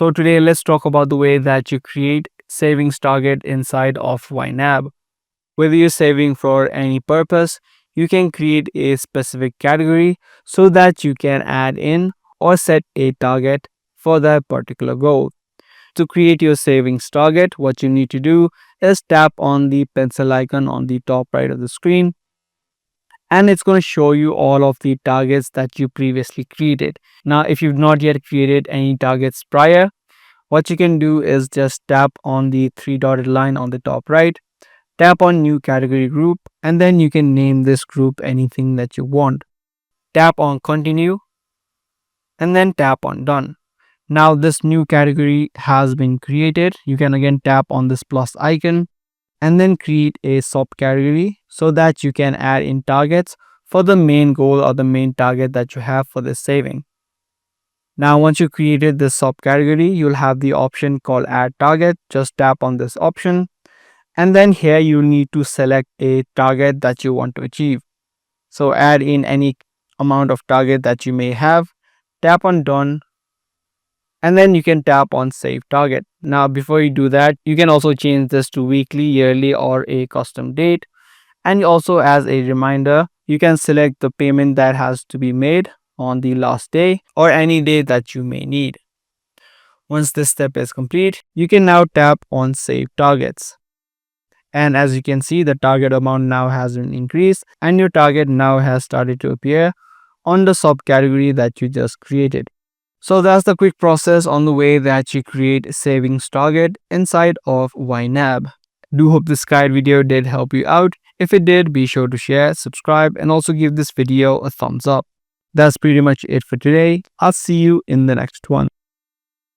So today let's talk about the way that you create savings target inside of YNAB. Whether you're saving for any purpose, you can create a specific category so that you can add in or set a target for that particular goal. To create your savings target, what you need to do is tap on the pencil icon on the top right of the screen, and it's going to show you all of the targets that you previously created. Now, if you've not yet created any targets prior, what you can do is just tap on the three dotted line on the top right, tap on new category group, and then you can name this group anything that you want. Tap on continue and then tap on done. Now this new category has been created. You can again tap on this plus icon and then create a subcategory so that you can add in targets for the main goal or the main target that you have for this saving. Now once you created this subcategory, you'll have the option called add target. Just tap on this option, and then here you need to select a target that you want to achieve. So add in any amount of target that you may have, tap on done, and then you can tap on save target. Now before you do that, you can also change this to weekly, yearly, or a custom date. And also, as a reminder, you can select the payment that has to be made on the last day or any day that you may need. Once this step is complete, you can now tap on save targets. And as you can see, the target amount now has been increased and your target now has started to appear on the subcategory that you just created. So that's the quick process on the way that you create savings target inside of YNAB. Do hope this guide video did help you out. If it did, be sure to share, subscribe, and also give this video a thumbs up. That's pretty much it for today. I'll see you in the next one.